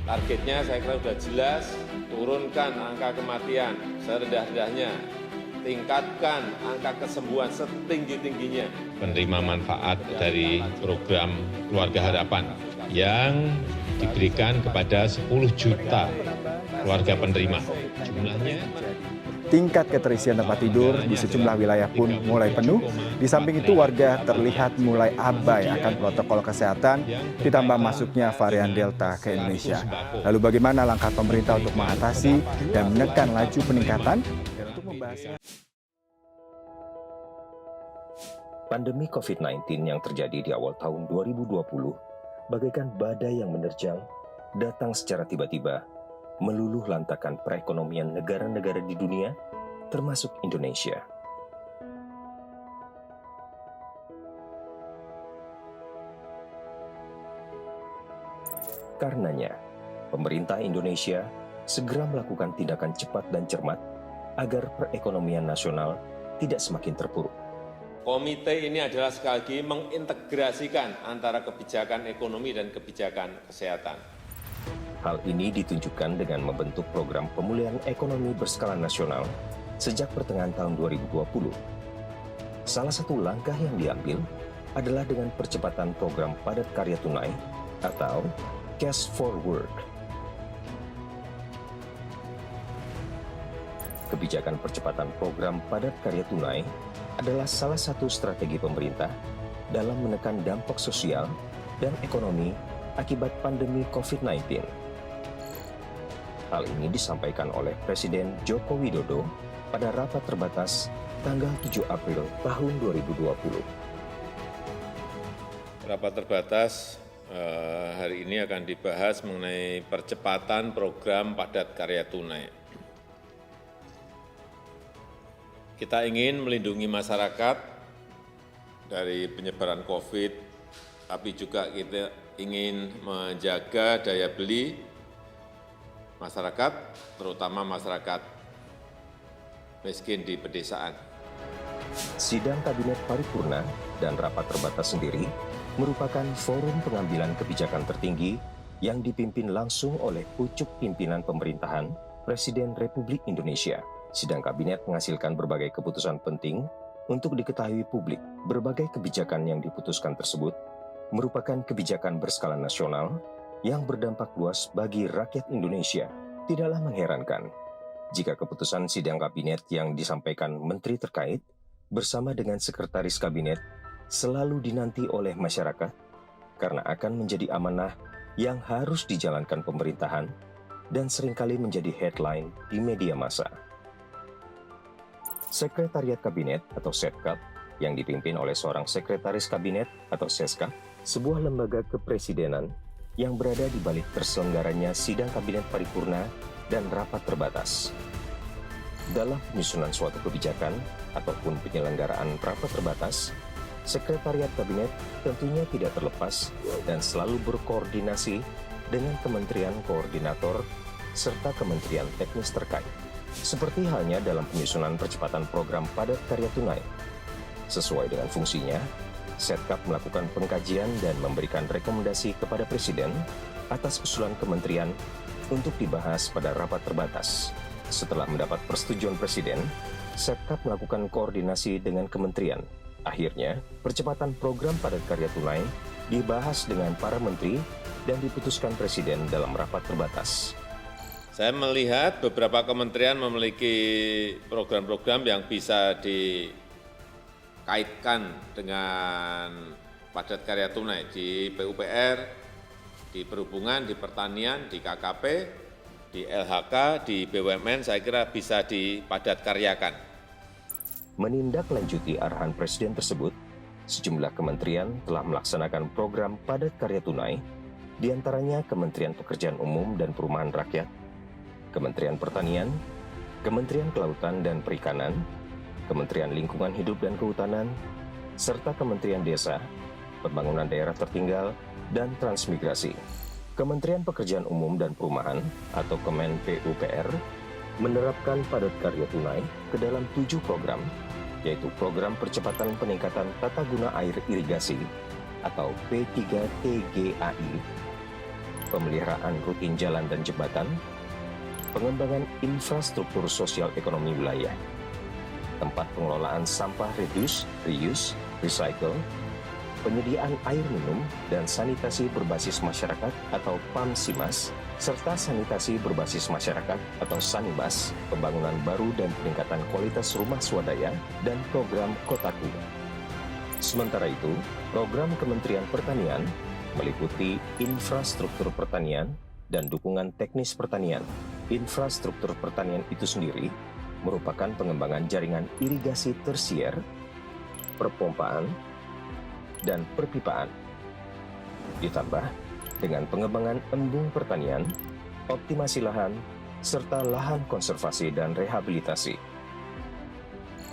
Targetnya saya kira sudah jelas, turunkan angka kematian serendah-rendahnya, tingkatkan angka kesembuhan setinggi-tingginya. Penerima manfaat dari program Keluarga Harapan yang diberikan kepada 10 juta keluarga penerima. Jumlahnya Tingkat keterisian tempat tidur di sejumlah wilayah pun mulai penuh. Di samping itu warga terlihat mulai abai akan protokol kesehatan ditambah masuknya varian Delta ke Indonesia. Lalu bagaimana langkah pemerintah untuk mengatasi dan menekan laju peningkatan? Dan untuk membahasnya, Pandemi COVID-19 yang terjadi di awal tahun 2020 bagaikan badai yang menerjang, datang secara tiba-tiba, meluluh lantakan perekonomian negara-negara di dunia, termasuk Indonesia. Karenanya, pemerintah Indonesia segera melakukan tindakan cepat dan cermat agar perekonomian nasional tidak semakin terpuruk. Komite ini adalah sekali lagi mengintegrasikan antara kebijakan ekonomi dan kebijakan kesehatan. Hal ini ditunjukkan dengan membentuk program pemulihan ekonomi berskala nasional sejak pertengahan tahun 2020. Salah satu langkah yang diambil adalah dengan percepatan program padat karya tunai atau Cash for Work. Kebijakan percepatan program padat karya tunai adalah salah satu strategi pemerintah dalam menekan dampak sosial dan ekonomi akibat pandemi COVID-19. Hal ini disampaikan oleh Presiden Joko Widodo pada rapat terbatas tanggal 7 April tahun 2020. Rapat terbatas hari ini akan dibahas mengenai percepatan program padat karya tunai. Kita ingin melindungi masyarakat dari penyebaran COVID, tapi juga kita ingin menjaga daya beli masyarakat, terutama masyarakat miskin di pedesaan. Sidang Kabinet Paripurna dan rapat terbatas sendiri merupakan forum pengambilan kebijakan tertinggi yang dipimpin langsung oleh pucuk pimpinan pemerintahan Presiden Republik Indonesia. Sidang Kabinet menghasilkan berbagai keputusan penting untuk diketahui publik. Berbagai kebijakan yang diputuskan tersebut merupakan kebijakan berskala nasional yang berdampak luas bagi rakyat Indonesia. Tidaklah mengherankan jika keputusan sidang kabinet yang disampaikan menteri terkait bersama dengan sekretaris kabinet selalu dinanti oleh masyarakat karena akan menjadi amanah yang harus dijalankan pemerintahan dan seringkali menjadi headline di media massa. Sekretariat Kabinet atau Setkap yang dipimpin oleh seorang sekretaris kabinet atau Seskap, sebuah lembaga kepresidenan yang berada di balik terselenggaranya sidang kabinet paripurna dan rapat terbatas. Dalam penyusunan suatu kebijakan ataupun penyelenggaraan rapat terbatas, Sekretariat Kabinet tentunya tidak terlepas dan selalu berkoordinasi dengan kementerian koordinator serta kementerian teknis terkait. Seperti halnya dalam penyusunan percepatan program padat karya tunai. Sesuai dengan fungsinya, Setkap melakukan pengkajian dan memberikan rekomendasi kepada Presiden atas usulan kementerian untuk dibahas pada rapat terbatas. Setelah mendapat persetujuan Presiden, Setkap melakukan koordinasi dengan kementerian. Akhirnya, percepatan program padat karya tunai dibahas dengan para menteri dan diputuskan Presiden dalam rapat terbatas. Saya melihat beberapa kementerian memiliki program-program yang bisa dikaitkan dengan padat karya tunai di PUPR, di perhubungan, di pertanian, di KKP, di LHK, di BUMN, saya kira bisa dipadat karyakan. Menindaklanjuti arahan Presiden tersebut, sejumlah kementerian telah melaksanakan program padat karya tunai, diantaranya Kementerian Pekerjaan Umum dan Perumahan Rakyat, Kementerian Pertanian, Kementerian Kelautan dan Perikanan, Kementerian Lingkungan Hidup dan Kehutanan, serta Kementerian Desa, Pembangunan Daerah Tertinggal, dan Transmigrasi. Kementerian Pekerjaan Umum dan Perumahan atau Kemen PUPR menerapkan padat karya tunai ke dalam 7 program, yaitu Program Percepatan Peningkatan Tata Guna Air Irigasi atau P3TGAI, pemeliharaan rutin jalan dan jembatan, pengembangan infrastruktur sosial ekonomi wilayah, tempat pengelolaan sampah reduce, reuse, recycle, penyediaan air minum dan sanitasi berbasis masyarakat atau PAMSIMAS, serta sanitasi berbasis masyarakat atau SANIMAS, pembangunan baru dan peningkatan kualitas rumah swadaya, dan program Kotaku. Sementara itu, program Kementerian Pertanian meliputi infrastruktur pertanian dan dukungan teknis pertanian. Infrastruktur pertanian itu sendiri merupakan pengembangan jaringan irigasi tersier, perpompaan, dan perpipaan. Ditambah dengan pengembangan embung pertanian, optimasi lahan, serta lahan konservasi dan rehabilitasi.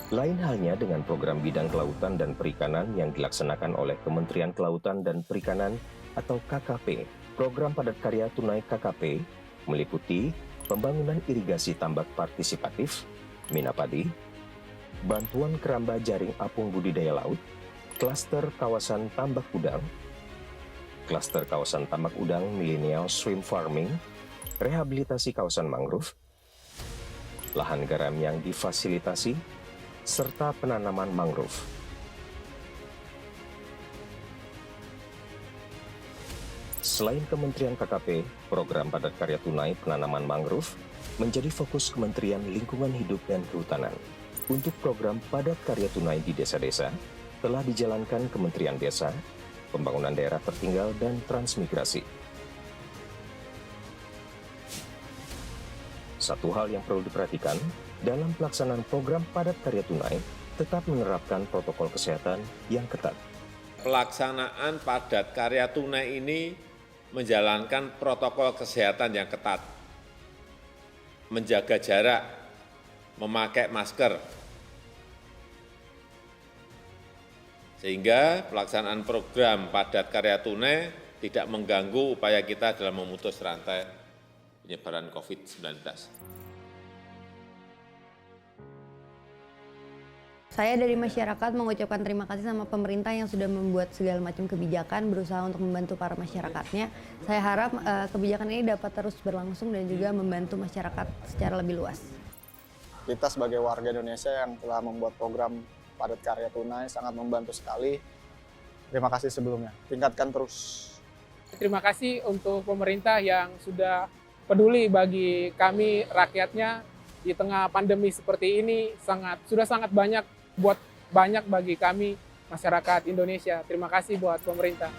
Lain halnya dengan program bidang kelautan dan perikanan yang dilaksanakan oleh Kementerian Kelautan dan Perikanan atau KKP. Program padat karya tunai KKP meliputi pembangunan irigasi tambak partisipatif, Minapadi, bantuan keramba jaring apung budidaya laut, klaster kawasan tambak udang, klaster kawasan tambak udang millennial shrimp farming, rehabilitasi kawasan mangrove, lahan garam yang difasilitasi, serta penanaman mangrove. Selain Kementerian KKP, program padat karya tunai penanaman mangrove menjadi fokus Kementerian Lingkungan Hidup dan Kehutanan. Untuk program padat karya tunai di desa-desa, telah dijalankan Kementerian Desa, Pembangunan Daerah Tertinggal, dan Transmigrasi. Satu hal yang perlu diperhatikan, dalam pelaksanaan program padat karya tunai, tetap menerapkan protokol kesehatan yang ketat. Pelaksanaan padat karya tunai ini menjalankan protokol kesehatan yang ketat, menjaga jarak, memakai masker, sehingga pelaksanaan program padat karya tunai tidak mengganggu upaya kita dalam memutus rantai penyebaran COVID-19. Saya dari masyarakat mengucapkan terima kasih sama pemerintah yang sudah membuat segala macam kebijakan, berusaha untuk membantu para masyarakatnya. Saya harap kebijakan ini dapat terus berlangsung dan juga membantu masyarakat secara lebih luas. Kita sebagai warga Indonesia yang telah membuat program padat karya tunai sangat membantu sekali. Terima kasih sebelumnya. Tingkatkan terus. Terima kasih untuk pemerintah yang sudah peduli bagi kami rakyatnya di tengah pandemi seperti ini, sudah sangat banyak bagi kami masyarakat Indonesia. Terima kasih buat pemerintah.